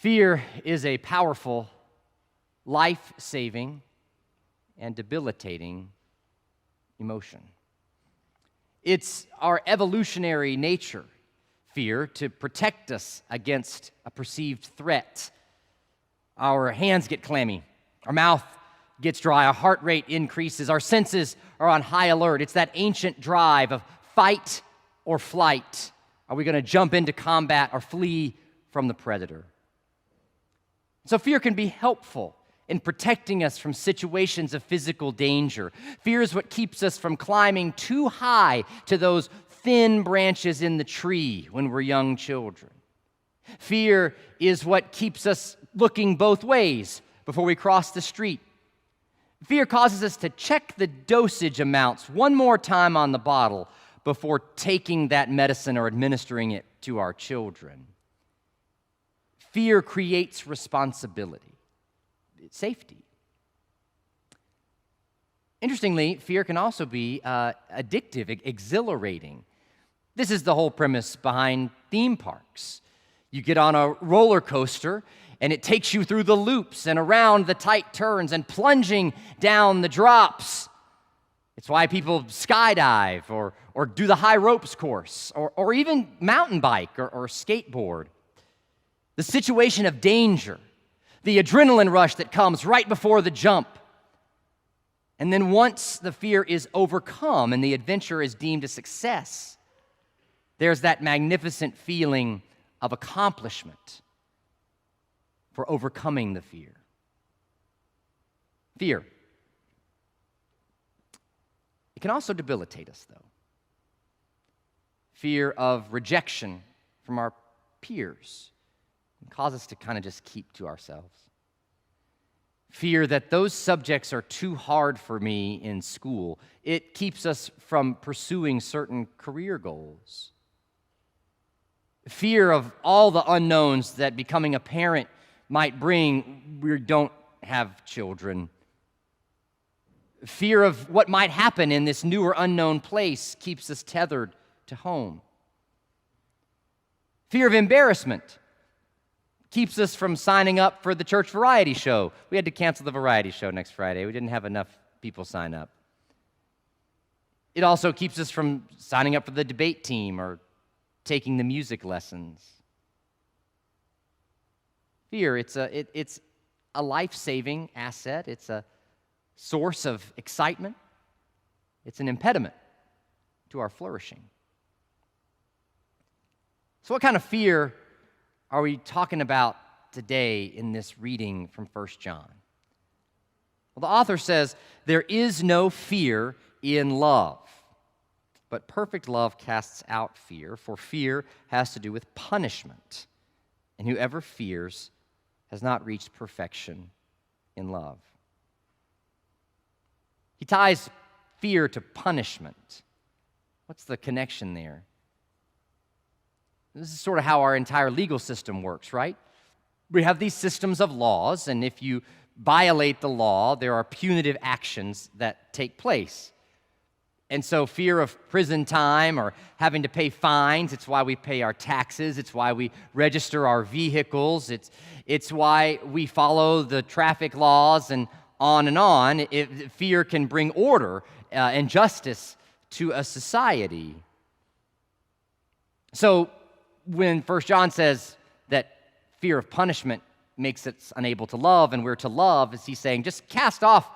Fear is a powerful, life-saving, and debilitating emotion. It's our evolutionary nature, fear, to protect us against a perceived threat. Our hands get clammy, our mouth gets dry, our heart rate increases, our senses are on high alert. It's that ancient drive of fight or flight. Are we going to jump into combat or flee from the predator? So fear can be helpful in protecting us from situations of physical danger. Fear is what keeps us from climbing too high to those thin branches in the tree when we're young children. Fear is what keeps us looking both ways before we cross the street. Fear causes us to check the dosage amounts one more time on the bottle before taking that medicine or administering it to our children. Fear creates responsibility, safety. Interestingly, fear can also be addictive, exhilarating. This is the whole premise behind theme parks. You get on a roller coaster, and it takes you through the loops and around the tight turns and plunging down the drops. It's why people skydive or do the high ropes course or even mountain bike or skateboard. The situation of danger, the adrenaline rush that comes right before the jump. And then once the fear is overcome and the adventure is deemed a success, there's that magnificent feeling of accomplishment for overcoming the fear. Fear. It can also debilitate us, though. Fear of rejection from our peers can cause us to kind of just keep to ourselves. Fear that those subjects are too hard for me in school. It keeps us from pursuing certain career goals. Fear of all the unknowns that becoming a parent might bring. We don't have children. Fear of what might happen in this new or unknown place keeps us tethered to home. Fear of embarrassment keeps us from signing up for the church variety show. We had to cancel the variety show next Friday. We didn't have enough people sign up. It also keeps us from signing up for the debate team or taking the music lessons. Fear, it's a life-saving asset. It's a source of excitement. It's an impediment to our flourishing. So what kind of fear are we talking about today in this reading from 1 John? Well, the author says, there is no fear in love, but perfect love casts out fear, for fear has to do with punishment, and whoever fears has not reached perfection in love. He ties fear to punishment. What's the connection there? This is sort of how our entire legal system works, right? We have these systems of laws, and if you violate the law, there are punitive actions that take place. And so fear of prison time or having to pay fines, it's why we pay our taxes, it's why we register our vehicles, it's why we follow the traffic laws and on. Fear can bring order and justice to a society. So when 1 John says that fear of punishment makes us unable to love, and we're to love, is he saying, just cast off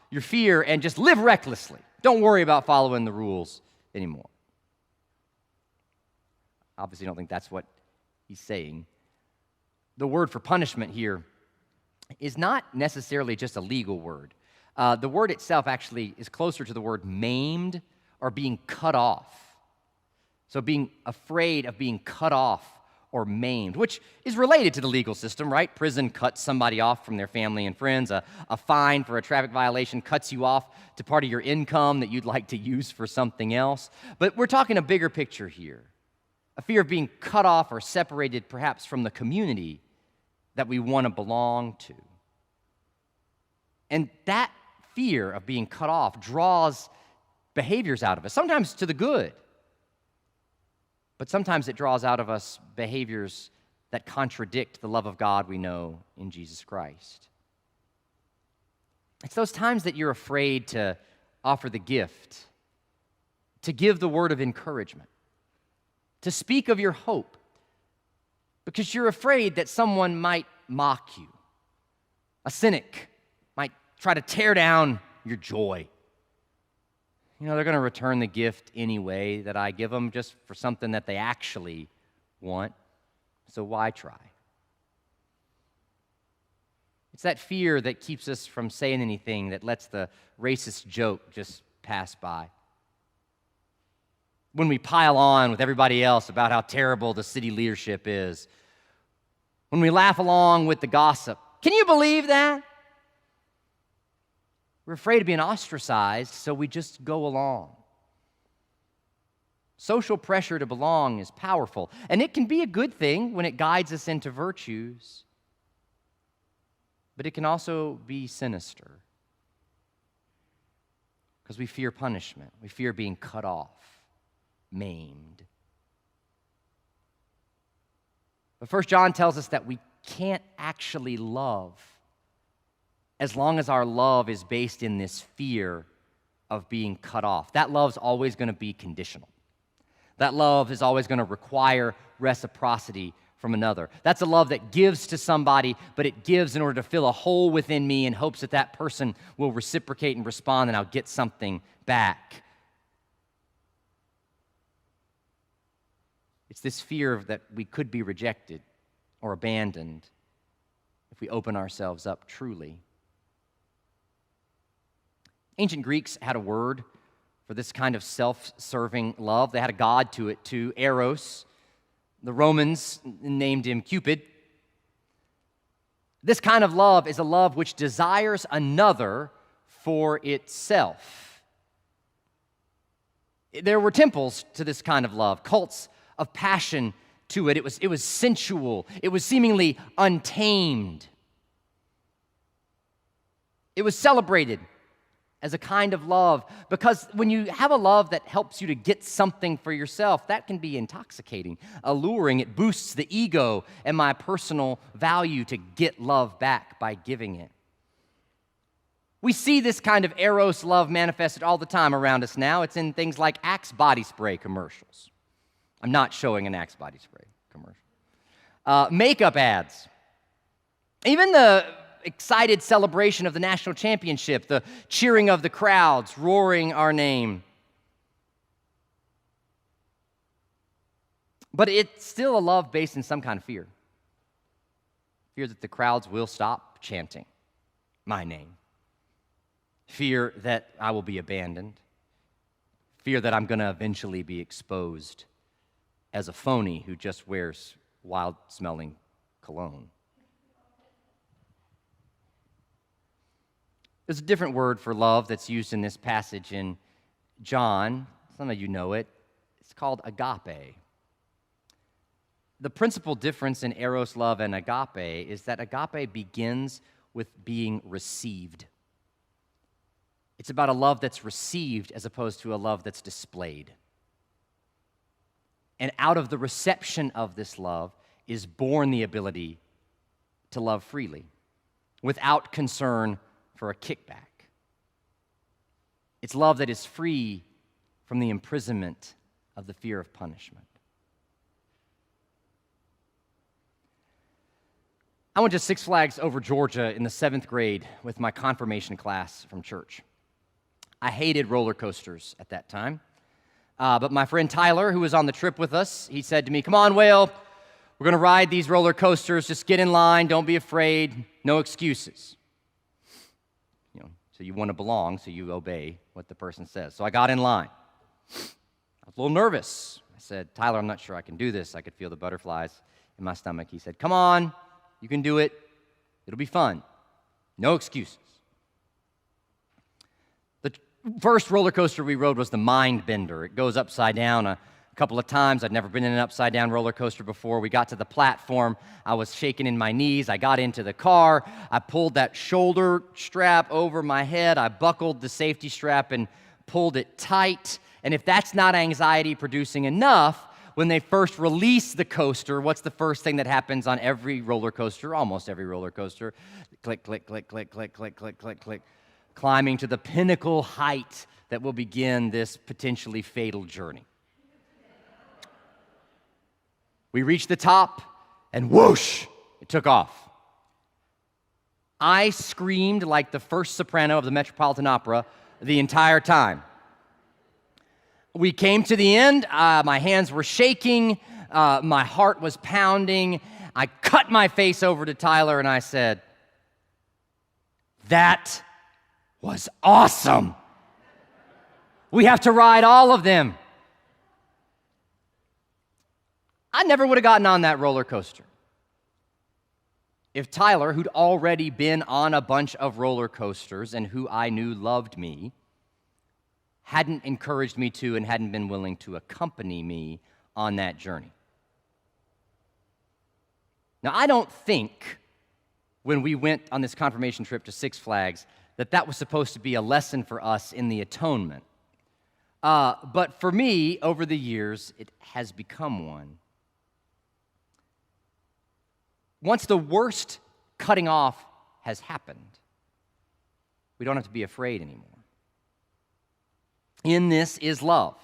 your fear and just live recklessly. Don't worry about following the rules anymore. Obviously, I don't think that's what he's saying. The word for punishment here is not necessarily just a legal word. The word itself actually is closer to the word maimed or being cut off. So being afraid of being cut off or maimed, which is related to the legal system, right? Prison cuts somebody off from their family and friends. A fine for a traffic violation cuts you off to part of your income that you'd like to use for something else. But we're talking a bigger picture here. A fear of being cut off or separated perhaps from the community that we want to belong to. And that fear of being cut off draws behaviors out of us, sometimes to the good. But sometimes it draws out of us behaviors that contradict the love of God we know in Jesus Christ. It's those times that you're afraid to offer the gift, to give the word of encouragement, to speak of your hope, because you're afraid that someone might mock you. A cynic might try to tear down your joy. They're going to return the gift anyway that I give them just for something that they actually want. So why try? It's that fear that keeps us from saying anything, that lets the racist joke just pass by. When we pile on with everybody else about how terrible the city leadership is. When we laugh along with the gossip. Can you believe that? We're afraid of being ostracized, so we just go along. Social pressure to belong is powerful, and it can be a good thing when it guides us into virtues, but it can also be sinister because we fear punishment. We fear being cut off, maimed. But 1 John tells us that we can't actually love as long as our love is based in this fear of being cut off. That love's always going to be conditional. That love is always going to require reciprocity from another. That's a love that gives to somebody, but it gives in order to fill a hole within me in hopes that that person will reciprocate and respond and I'll get something back. It's this fear that we could be rejected or abandoned if we open ourselves up truly. Ancient Greeks had a word for this kind of self-serving love. They had a god to it too, Eros. The Romans named him Cupid. This kind of love is a love which desires another for itself. There were temples to this kind of love, cults of passion to it. It was sensual. It was seemingly untamed. It was celebrated as a kind of love, because when you have a love that helps you to get something for yourself, that can be intoxicating, alluring. It boosts the ego and my personal value to get love back by giving it. We see this kind of Eros love manifested all the time around us now. It's in things like Axe body spray commercials. I'm not showing an Axe body spray commercial. Makeup ads. Even the excited celebration of the national championship, the cheering of the crowds, roaring our name. But it's still a love based in some kind of fear. Fear that the crowds will stop chanting my name. Fear that I will be abandoned. Fear that I'm going to eventually be exposed as a phony who just wears wild-smelling cologne. There's a different word for love that's used in this passage in John. Some of you know it. It's called agape. The principal difference in Eros love and agape is that agape begins with being received. It's about a love that's received as opposed to a love that's displayed. And out of the reception of this love is born the ability to love freely without concern for a kickback. It's love that is free from the imprisonment of the fear of punishment. I went to Six Flags Over Georgia in the 7th grade with my confirmation class from church. I hated roller coasters at that time. But my friend Tyler, who was on the trip with us, he said to me, "Come on, Whale, we're going to ride these roller coasters. Just get in line. Don't be afraid. No excuses." So you want to belong, so you obey what the person says. So I got in line. I was a little nervous. I said, "Tyler, I'm not sure I can do this." I could feel the butterflies in my stomach. He said, "Come on, you can do it. It'll be fun. No excuses." The first roller coaster we rode was the Mind Bender. It goes upside down a couple of times. I'd never been in an upside-down roller coaster before. We got to the platform. I was shaking in my knees. I got into the car. I pulled that shoulder strap over my head. I buckled the safety strap and pulled it tight. And if that's not anxiety-producing enough, when they first release the coaster, what's the first thing that happens on every roller coaster, almost every roller coaster? Click, click, click, click, click, click, click, click, click. Climbing to the pinnacle height that will begin this potentially fatal journey. We reached the top, and whoosh, it took off. I screamed like the first soprano of the Metropolitan Opera the entire time. We came to the end. My hands were shaking. My heart was pounding. I cut my face over to Tyler, and I said, "That was awesome. We have to ride all of them." I never would have gotten on that roller coaster if Tyler, who'd already been on a bunch of roller coasters and who I knew loved me, hadn't encouraged me to and hadn't been willing to accompany me on that journey. Now, I don't think when we went on this confirmation trip to Six Flags that was supposed to be a lesson for us in the atonement. But for me, over the years, it has become one. Once the worst cutting off has happened, we don't have to be afraid anymore. In this is love.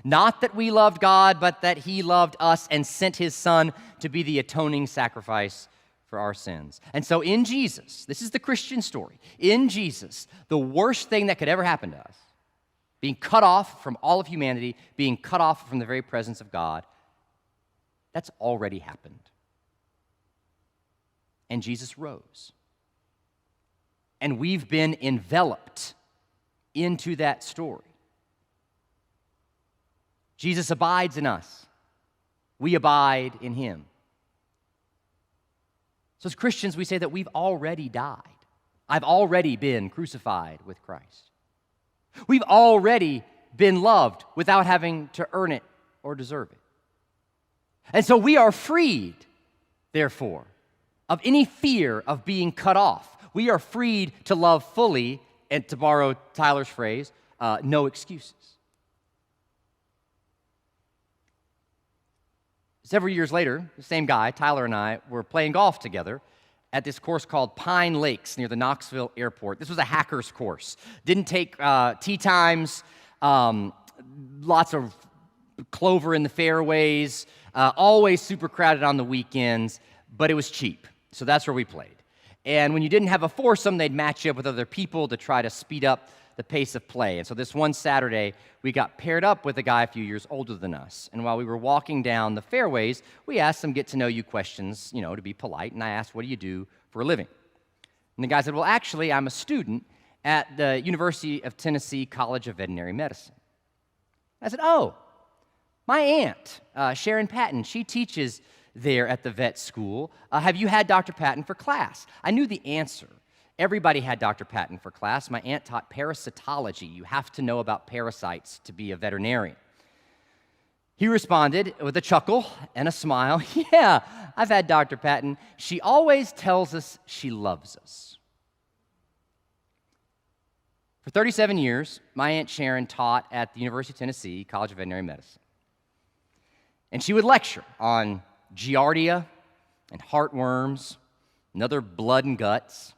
Not that we loved God, but that He loved us and sent His Son to be the atoning sacrifice for our sins. And so in Jesus, this is the Christian story. In Jesus, the worst thing that could ever happen to us, being cut off from all of humanity, being cut off from the very presence of God, that's already happened. And Jesus rose. And we've been enveloped into that story. Jesus abides in us. We abide in Him. So as Christians, we say that we've already died. I've already been crucified with Christ. We've already been loved without having to earn it or deserve it. And so we are freed, therefore, of any fear of being cut off. We are freed to love fully, and to borrow Tyler's phrase, no excuses. Several years later, the same guy, Tyler, and I were playing golf together at this course called Pine Lakes near the Knoxville airport. This was a hacker's course. Didn't take tee times, lots of clover in the fairways, always super crowded on the weekends, but it was cheap. So that's where we played. And when you didn't have a foursome, they'd match you up with other people to try to speed up the pace of play. And so this one Saturday, we got paired up with a guy a few years older than us. And while we were walking down the fairways, we asked some get-to-know-you questions, to be polite. And I asked, "What do you do for a living?" And the guy said, "Well, actually, I'm a student at the University of Tennessee College of Veterinary Medicine." I said, "Oh, my aunt, Sharon Patton, she teaches there at the vet school. Have you had Dr. Patton for class?" I knew the answer. Everybody had Dr. Patton for class. My aunt taught parasitology. You have to know about parasites to be a veterinarian. He responded with a chuckle and a smile, "Yeah, I've had Dr. Patton. She always tells us she loves us." For 37 years, my Aunt Sharon taught at the University of Tennessee College of Veterinary Medicine. And she would lecture on giardia and heartworms and other blood and guts.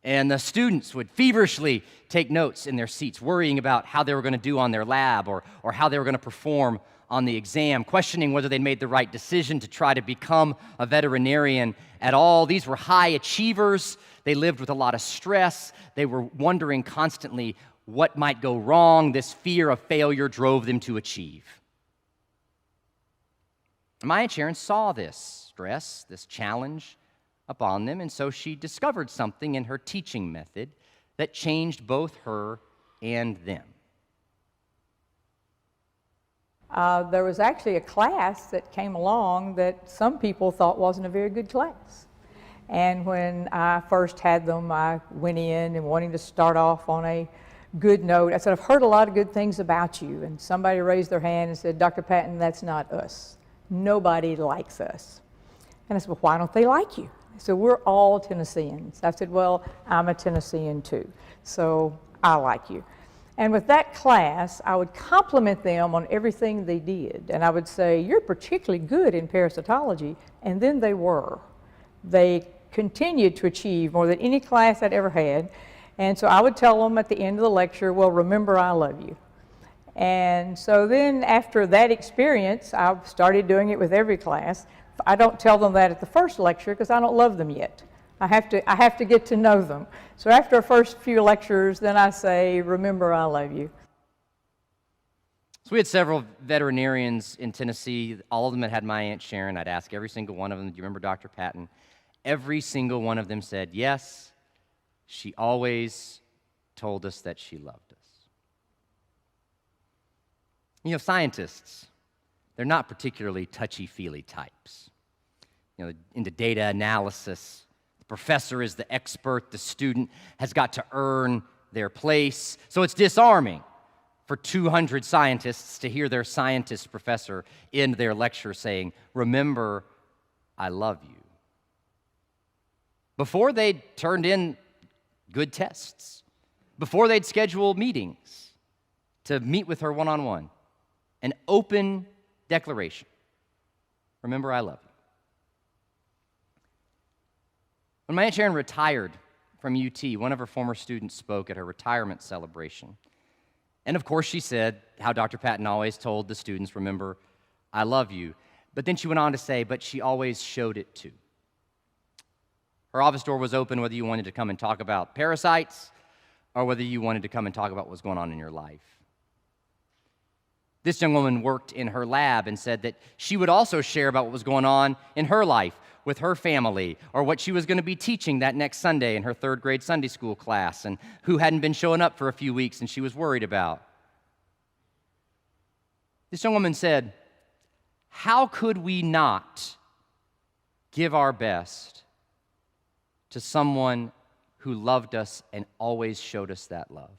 And the students would feverishly take notes in their seats, worrying about how they were going to do on their lab or how they were going to perform on the exam, questioning whether they'd made the right decision to try to become a veterinarian at all. These were high achievers. They lived with a lot of stress. They were wondering constantly what might go wrong. This fear of failure drove them to achieve. My Aunt Sharon saw this stress, this challenge upon them, and so she discovered something in her teaching method that changed both her and them. There was actually a class that came along that some people thought wasn't a very good class. And when I first had them, I went in and wanting to start off on a good note. I said, "I've heard a lot of good things about you." And somebody raised their hand and said, "Dr. Patton, that's not us. Nobody likes us." And I said, "Well, why don't they like you?" So "We're all Tennesseans." I said, "Well, I'm a Tennessean too, so I like you." And with that class, I would compliment them on everything they did. And I would say, you're particularly good in parasitology. And then they were. They continued to achieve more than any class I'd ever had. And so I would tell them at the end of the lecture, well, remember, I love you. And so then after that experience, I started doing it with every class. I don't tell them that at the first lecture because I don't love them yet. I have to get to know them. So after the first few lectures, then I say, remember, I love you. So we had several veterinarians in Tennessee. All of them had my Aunt Sharon. I'd ask every single one of them, do you remember Dr. Patton? Every single one of them said, yes, she always told us that she loved us. You know, scientists, they're not particularly touchy-feely types. You know, into data analysis, the professor is the expert, the student has got to earn their place. So it's disarming for 200 scientists to hear their scientist professor end their lecture saying, remember, I love you. Before they'd turned in good tests, before they'd scheduled meetings to meet with her one-on-one, an open declaration. Remember, I love you. When my Aunt Sharon retired from UT, one of her former students spoke at her retirement celebration. And of course, she said how Dr. Patton always told the students, remember, I love you. But then she went on to say, but she always showed it too. Her office door was open whether you wanted to come and talk about parasites or whether you wanted to come and talk about what was going on in your life. This young woman worked in her lab and said that she would also share about what was going on in her life with her family, or what she was going to be teaching that next Sunday in her third grade Sunday school class, and who hadn't been showing up for a few weeks and she was worried about. This young woman said, how could we not give our best to someone who loved us and always showed us that love,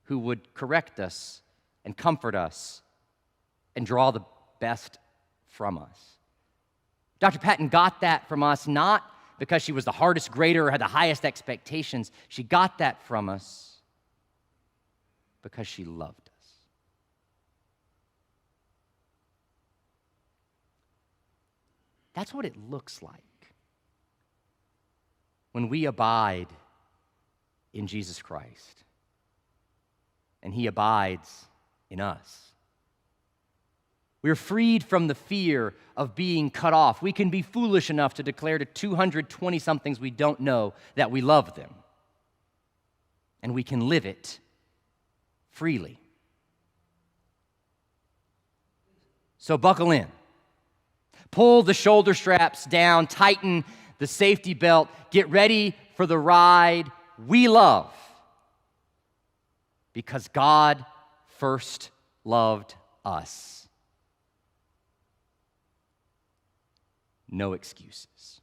who would correct us and comfort us and draw the best from us? Dr. Patton got that from us not because she was the hardest grader or had the highest expectations. She got that from us because she loved us. That's what it looks like when we abide in Jesus Christ and He abides in us. We're freed from the fear of being cut off. We can be foolish enough to declare to 220-somethings we don't know that we love them. And we can live it freely. So buckle in. Pull the shoulder straps down, tighten the safety belt, get ready for the ride we love. Because God first loved us. No excuses.